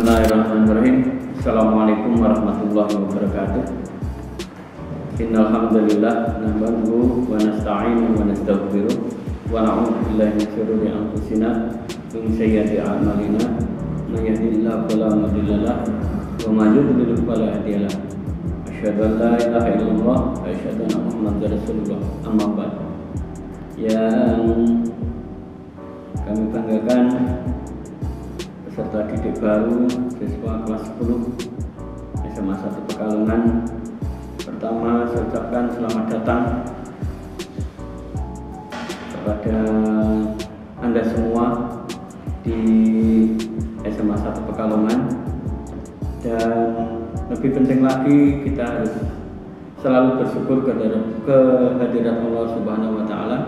Bismillahirrahmanirrahim. Assalamualaikum warahmatullahi wabarakatuh. Innal hamdalillah nahmaduhu wa nasta'inuhu wa nastaghfiruh wa na'udzu billahi min shururi anfusina wa min sayyiati a'malina. May yahdihillahu fala mudilla lahu wa may yudlil fala hadiya lahu. Asyhadu an la ilaha illallah wa asyhadu anna Muhammadar Rasulullah. Amma ba'd. Yang kami banggakan peserta didik baru siswa kelas 10 SMA 1 Pekalongan. Pertama, saya ucapkan selamat datang kepada Anda semua di SMA 1 Pekalongan. Dan lebih penting lagi, kita harus selalu bersyukur kehadirat Allah Subhanahu wa Ta'ala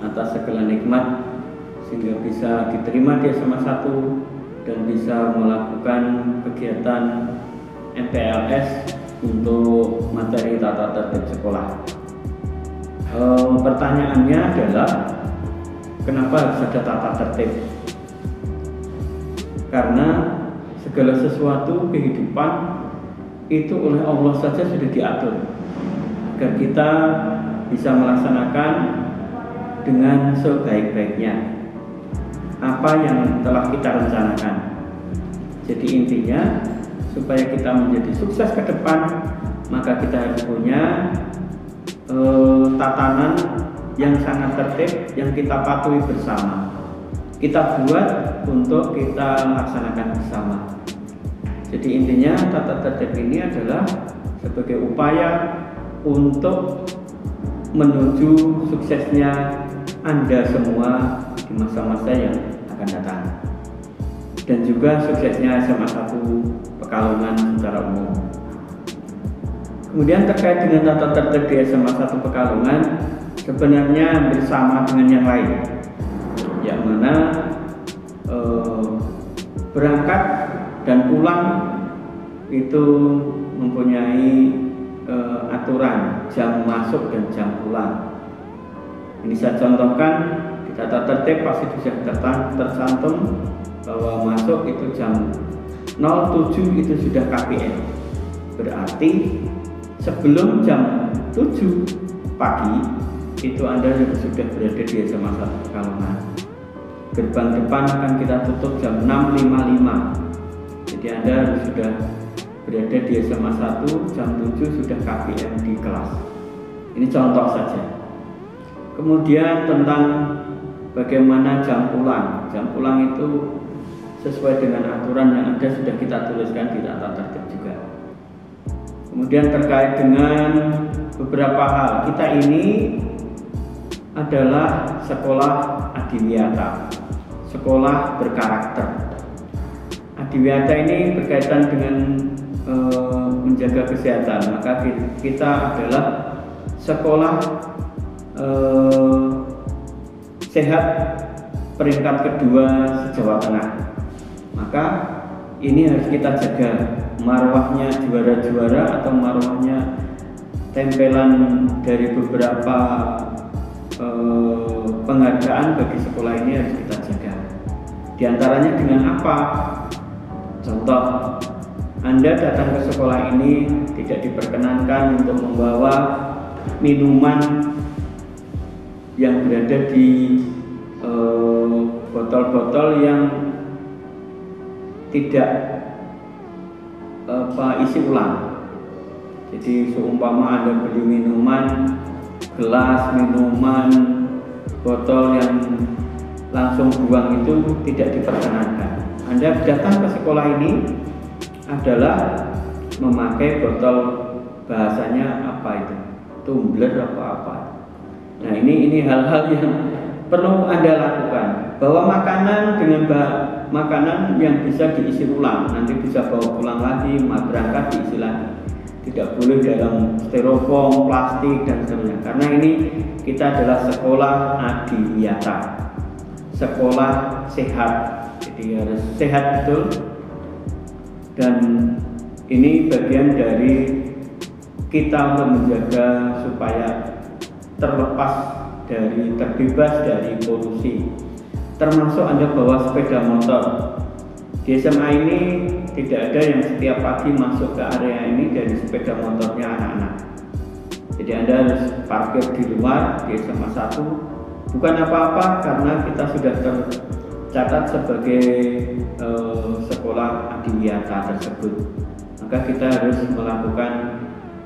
atas segala nikmat sehingga bisa diterima di SMA 1 dan bisa melakukan kegiatan MPLS untuk materi tata tertib sekolah. Pertanyaannya adalah, kenapa harus ada tata tertib? Karena segala sesuatu kehidupan itu oleh Allah saja sudah diatur agar kita bisa melaksanakan dengan sebaik-baiknya apa yang telah kita rencanakan. Jadi intinya, supaya kita menjadi sukses ke depan, maka kita harus punya tatanan yang sangat tertib, yang kita patuhi bersama. Kita buat untuk kita laksanakan bersama. Jadi intinya, tata tertib ini adalah sebagai upaya untuk menuju suksesnya Anda semua di masa-masa yang akan datang, dan juga suksesnya SMA 1 Pekalongan secara umum. Kemudian terkait dengan tata tertib di SMA 1 Pekalongan, sebenarnya hampir sama dengan yang lain, yang mana berangkat dan pulang itu mempunyai aturan jam masuk dan jam pulang. Ini saya contohkan. Di tata tertib pasti bisa tercantum bahwa masuk itu jam 07 itu sudah KPM. Berarti sebelum jam 7 pagi itu Anda sudah berada di SMA 1 Pekalongan. Gerbang depan akan kita tutup jam 6.55. Jadi Anda sudah berada di SMA 1, jam 7 sudah KPM di kelas. Ini contoh saja. Kemudian tentang bagaimana jam pulang. Jam pulang itu sesuai dengan aturan yang ada, sudah kita tuliskan di tata tertib juga. Kemudian terkait dengan beberapa hal, kita ini adalah sekolah adiwiyata, sekolah berkarakter. Adiwiyata ini berkaitan dengan menjaga kesehatan, maka kita adalah sekolah sehat peringkat kedua se-Jawa Tengah. Maka ini harus kita jaga marwahnya juara-juara atau marwahnya tempelan dari beberapa penghargaan bagi sekolah ini harus kita jaga. Di antaranya dengan apa? Contoh, Anda datang ke sekolah ini tidak diperkenankan untuk membawa minuman yang berada di botol-botol yang tidak isi ulang. Jadi seumpama Anda beli minuman, gelas minuman, botol yang langsung buang itu tidak diperkenankan. Anda datang ke sekolah ini adalah memakai botol, bahasanya apa itu? Tumbler apa? Nah, ini hal-hal yang perlu Anda lakukan. Bahwa makanan dengan makanan yang bisa diisi ulang, nanti bisa bawa pulang lagi, berangkat diisi lagi. Tidak boleh dalam styrofoam, plastik dan sebagainya. Karena ini kita adalah sekolah adiwiyata, sekolah sehat. Jadi harus sehat betul. Dan ini bagian dari kita untuk menjaga supaya terbebas dari polusi. Termasuk Anda bawa sepeda motor. Di SMA ini tidak ada yang setiap pagi masuk ke area ini dari sepeda motornya anak-anak. Jadi Anda harus parkir di luar di SMA 1, bukan apa-apa karena kita sudah tercatat sebagai sekolah adiwiyata tersebut. Maka kita harus melakukan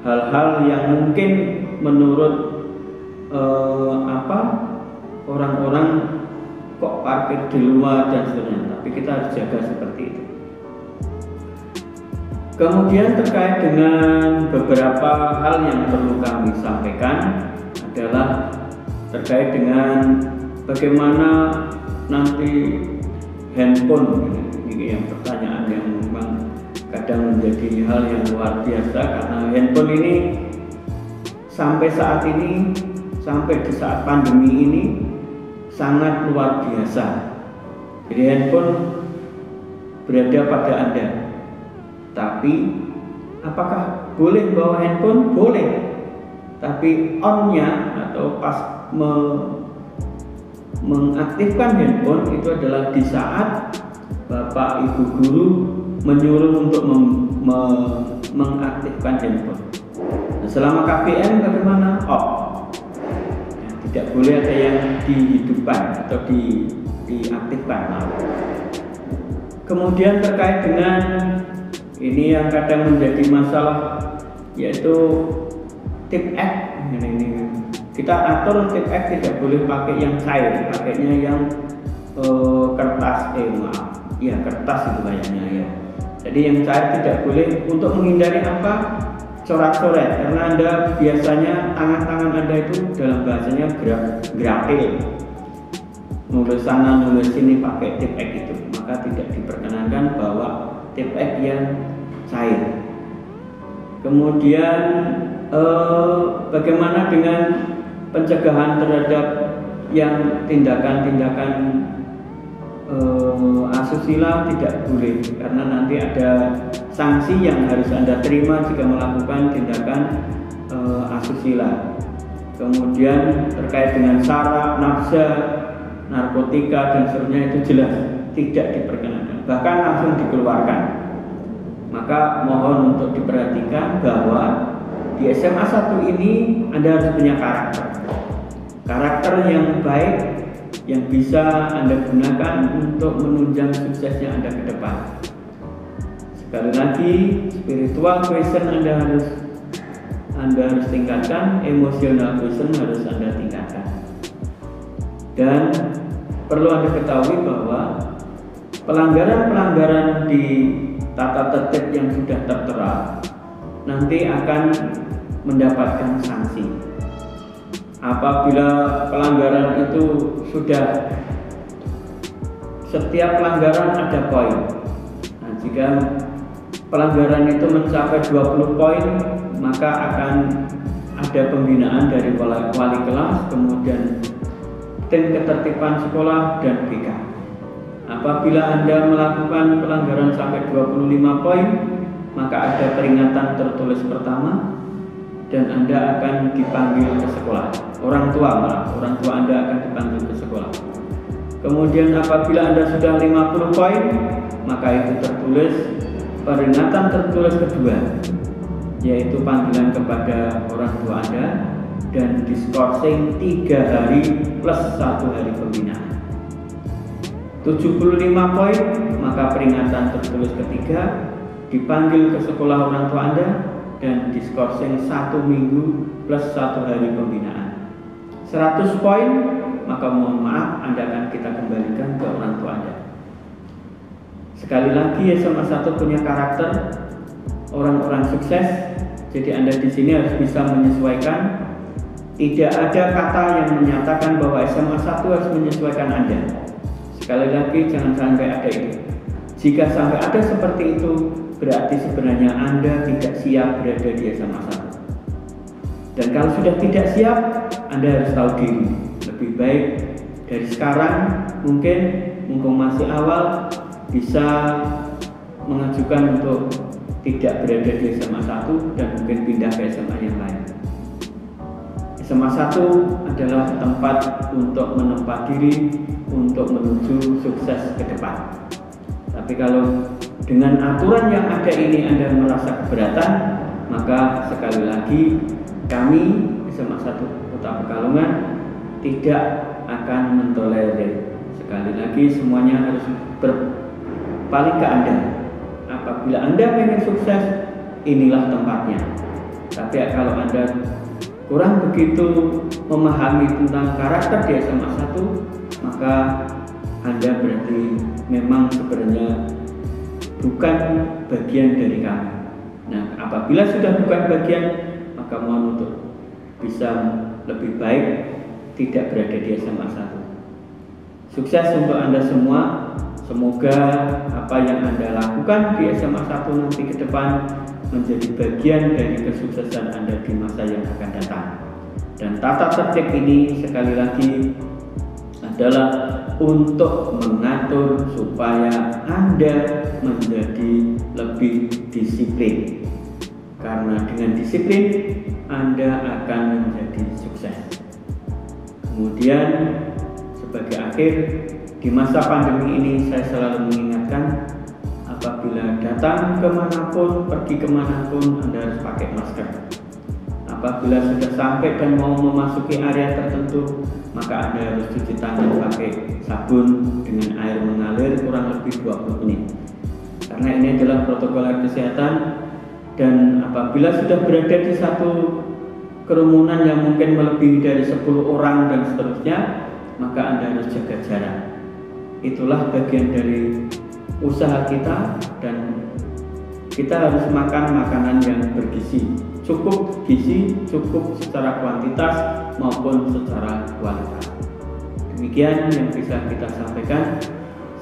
hal-hal yang mungkin menurut orang-orang kok parkir di luar dan seterusnya, tapi kita harus jaga seperti itu. Kemudian terkait dengan beberapa hal yang perlu kami sampaikan adalah terkait dengan bagaimana nanti handphone, ini yang pertanyaan yang memang kadang menjadi hal yang luar biasa, karena handphone ini sampai saat ini, sampai di saat pandemi ini sangat luar biasa. Jadi handphone berada pada Anda. Tapi apakah boleh bawa handphone? Boleh. Tapi on-nya atau pas mengaktifkan handphone itu adalah di saat Bapak Ibu guru menyuruh untuk mengaktifkan handphone. Nah, selama KBM bagaimana? Off. Tidak boleh ada yang dihidupkan atau diaktifkan. Kemudian terkait dengan ini yang kadang menjadi masalah, yaitu tip X. Ini kita atur tip X tidak boleh pakai yang cair, pakainya yang kertas, kertas itu kayaknya ya. Jadi yang cair tidak boleh, untuk menghindari apa? Coret-coret, karena Anda biasanya tangan-tangan Anda itu dalam bahasanya grafil, nulis sana nulis sini pakai tip X itu, maka tidak diperkenankan bawa tip X yang cair. Kemudian bagaimana dengan pencegahan terhadap yang tindakan-tindakan asusila? Tidak boleh, karena nanti ada sanksi yang harus Anda terima jika melakukan tindakan asusila. Kemudian terkait dengan sara, nafsa, narkotika dan seterusnya itu jelas tidak diperkenankan, bahkan langsung dikeluarkan. Maka mohon untuk diperhatikan bahwa di SMA 1 ini Anda harus punya karakter yang baik, yang bisa Anda gunakan untuk menunjang suksesnya Anda ke depan. Sekali lagi, spiritual quotient Anda harus tingkatkan, emotional quotient harus Anda tingkatkan. Dan perlu Anda ketahui bahwa pelanggaran-pelanggaran di tata tertib yang sudah tertera nanti akan mendapatkan sanksi. Apabila pelanggaran itu sudah, setiap pelanggaran ada poin. Nah, jika pelanggaran itu mencapai 20 poin, maka akan ada pembinaan dari wali kelas, kemudian tim ketertiban sekolah dan BK. Apabila Anda melakukan pelanggaran sampai 25 poin, maka ada peringatan tertulis pertama dan Anda akan dipanggil ke sekolah. Orang tua Anda akan dipanggil ke sekolah. Kemudian apabila Anda sudah 50 poin, maka itu tertulis peringatan tertulis kedua, yaitu panggilan kepada orang tua Anda dan diskorsing 3 hari plus 1 hari pembinaan. 75 poin, maka peringatan tertulis ketiga, dipanggil ke sekolah orang tua Anda dan diskorsing 1 minggu plus 1 hari pembinaan. 100 poin, maka mohon maaf, Anda akan kita kembalikan ke orang tua Anda. Sekali lagi, SMA 1 punya karakter orang-orang sukses, jadi Anda di sini harus bisa menyesuaikan. Tidak ada kata yang menyatakan bahwa SMA 1 harus menyesuaikan Anda. Sekali lagi, jangan sampai ada itu. Jika sampai ada seperti itu, berarti sebenarnya Anda tidak siap berada di SMA 1. Dan kalau sudah tidak siap, Anda harus tahu diri. Lebih baik dari sekarang, mungkin mumpung masih awal, bisa mengajukan untuk tidak berada di SMA 1 dan mungkin pindah ke SMA yang lain. SMA 1 adalah tempat untuk menempa diri, untuk menuju sukses ke depan. Tapi kalau dengan aturan yang ada ini Anda merasa keberatan, maka sekali lagi kami SMA 1 Kota Pekalongan tidak akan mentolerir. Sekali lagi semuanya harus berpaling ke Anda. Apabila Anda ingin sukses, inilah tempatnya. Tapi kalau Anda kurang begitu memahami tentang karakter di SMA 1, maka Anda berarti memang sebenarnya bukan bagian dari kami. Nah, apabila sudah bukan bagian, maka mohon untuk bisa lebih baik tidak berada di SMA 1. Sukses untuk Anda semua. Semoga apa yang Anda lakukan di SMA 1 nanti ke depan menjadi bagian dari kesuksesan Anda di masa yang akan datang. Dan tata tertib ini sekali lagi adalah untuk mengatur supaya Anda menjadi lebih disiplin. Karena dengan disiplin Anda akan menjadi sukses. Kemudian sebagai akhir, di masa pandemi ini saya selalu mengingatkan, apabila datang kemanapun, pergi kemanapun, Anda harus pakai masker. Apabila sudah sampai dan mau memasuki area tertentu, maka Anda harus cuci tangan pakai sabun dengan air mengalir kurang lebih 20 menit. Karena ini adalah protokol kesehatan, dan apabila sudah berada di satu kerumunan yang mungkin melebihi dari 10 orang dan seterusnya, maka Anda harus jaga jarak. Itulah bagian dari usaha kita, dan kita harus makan makanan yang bergizi, cukup gizi, cukup secara kuantitas maupun secara kualitas. Demikian yang bisa kita sampaikan.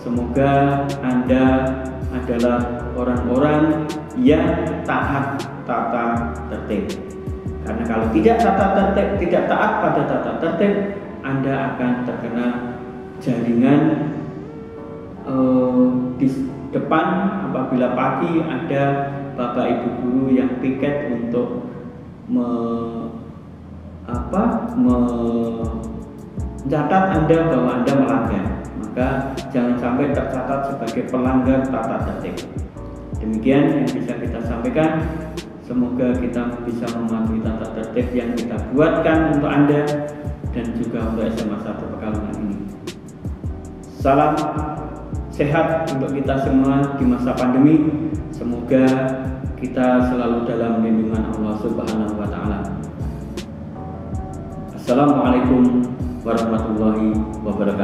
Semoga Anda adalah orang-orang yang taat tata tertib. Karena kalau tidak taat pada tata tertib, Anda akan terkena jaringan di depan. Apabila pagi ada bapak ibu guru yang piket untuk mencatat Anda bahwa Anda melanggar, maka jangan sampai tercatat sebagai pelanggar tata tertib. Demikian yang bisa kita sampaikan. Semoga kita bisa mematuhi tata tertib yang kita buatkan untuk Anda dan juga untuk SMA 1 Pekalongan ini. Salam sehat untuk kita semua di masa pandemi. Semoga kita selalu dalam lindungan Allah Subhanahu wa Ta'ala. Assalamualaikum warahmatullahi wabarakatuh.